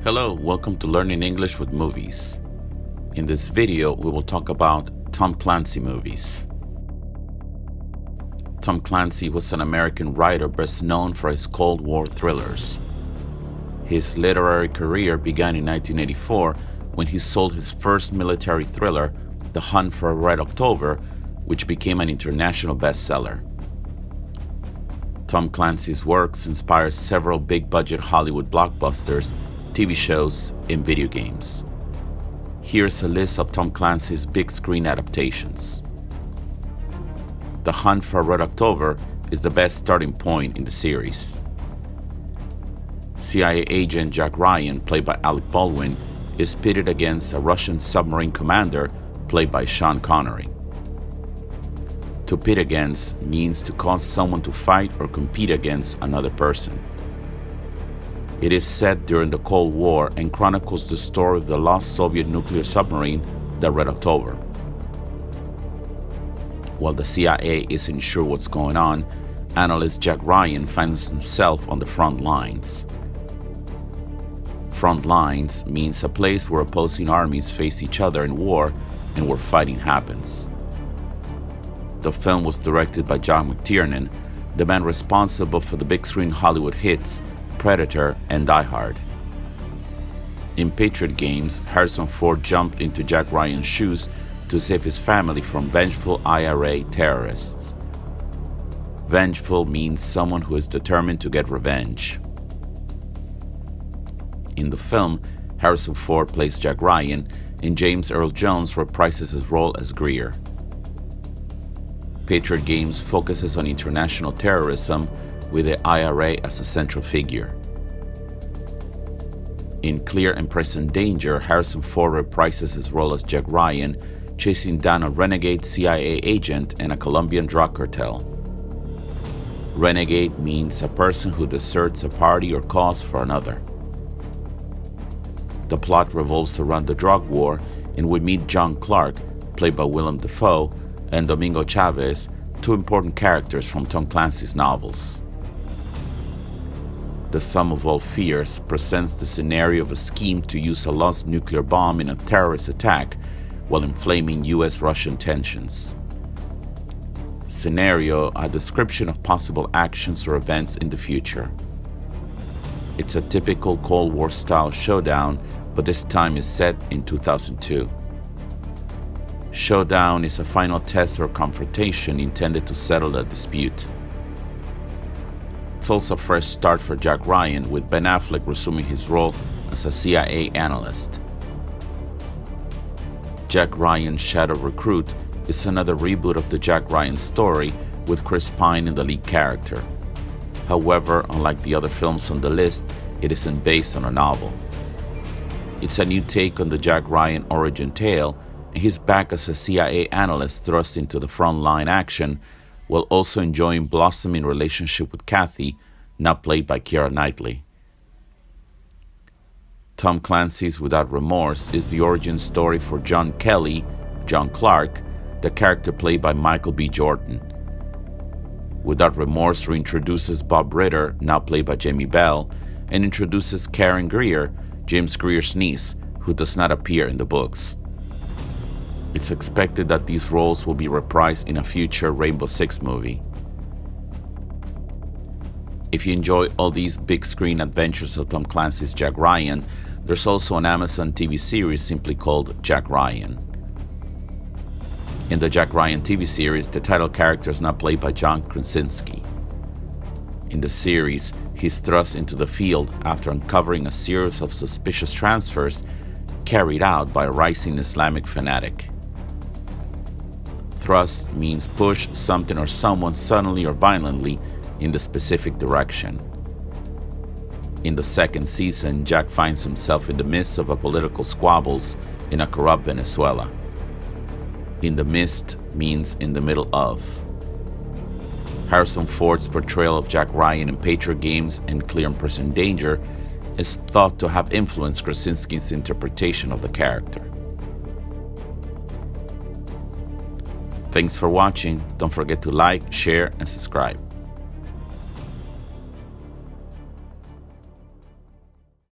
Hello, welcome to Learning English with Movies. In this video, we will talk about Tom Clancy movies. Tom Clancy was an American writer best known for his Cold War thrillers. His literary career began in 1984 when he sold his first military thriller, The Hunt for Red October, which became an international bestseller. Tom Clancy's works inspired several big-budget Hollywood blockbusters, TV shows, and video games. Here's a list of Tom Clancy's big-screen adaptations. The Hunt for Red October is the best starting point in the series. CIA agent Jack Ryan, played by Alec Baldwin, is pitted against a Russian submarine commander, played by Sean Connery. To pit against means to cause someone to fight or compete against another person. It is set during the Cold War and chronicles the story of the lost Soviet nuclear submarine, the Red October. While the CIA isn't sure what's going on, analyst Jack Ryan finds himself on the front lines. Front lines means a place where opposing armies face each other in war and where fighting happens. The film was directed by John McTiernan, the man responsible for the big-screen Hollywood hits Predator and Die Hard. In Patriot Games, Harrison Ford jumped into Jack Ryan's shoes to save his family from vengeful IRA terrorists. Vengeful means someone who is determined to get revenge. In the film, Harrison Ford plays Jack Ryan, and James Earl Jones reprises his role as Greer. Patriot Games focuses on international terrorism, with the IRA as a central figure. In Clear and Present Danger, Harrison Ford reprises his role as Jack Ryan, chasing down a renegade CIA agent and a Colombian drug cartel. Renegade means a person who deserts a party or cause for another. The plot revolves around the drug war, and we meet John Clark, played by Willem Dafoe, and Domingo Chavez, two important characters from Tom Clancy's novels. The Sum of All Fears presents the scenario of a scheme to use a lost nuclear bomb in a terrorist attack while inflaming US-Russian tensions. Scenario, a description of possible actions or events in the future. It's a typical Cold War-style showdown, but this time is set in 2002. Showdown is a final test or confrontation intended to settle a dispute. It's also a fresh start for Jack Ryan, with Ben Affleck resuming his role as a CIA analyst. Jack Ryan's Shadow Recruit is another reboot of the Jack Ryan story, with Chris Pine in the lead character. However, unlike the other films on the list, it isn't based on a novel. It's a new take on the Jack Ryan origin tale, and he's back as a CIA analyst thrust into the front-line action, while also enjoying blossoming relationship with Kathy, now played by Keira Knightley. Tom Clancy's Without Remorse is the origin story for John Kelly, John Clark, the character played by Michael B. Jordan. Without Remorse reintroduces Bob Ritter, now played by Jamie Bell, and introduces Karen Greer, James Greer's niece, who does not appear in the books. It's expected that these roles will be reprised in a future Rainbow Six movie. If you enjoy all these big-screen adventures of Tom Clancy's Jack Ryan, there's also an Amazon TV series simply called Jack Ryan. In the Jack Ryan TV series, the title character is now played by John Krasinski. In the series, he's thrust into the field after uncovering a series of suspicious transfers carried out by a rising Islamic fanatic. Thrust means push something or someone suddenly or violently in the specific direction. In the second season, Jack finds himself in the midst of a political squabbles in a corrupt Venezuela. In the midst means in the middle of. Harrison Ford's portrayal of Jack Ryan in Patriot Games and Clear and Present Danger is thought to have influenced Krasinski's interpretation of the character. Thanks for watching. Don't forget to like, share, and subscribe.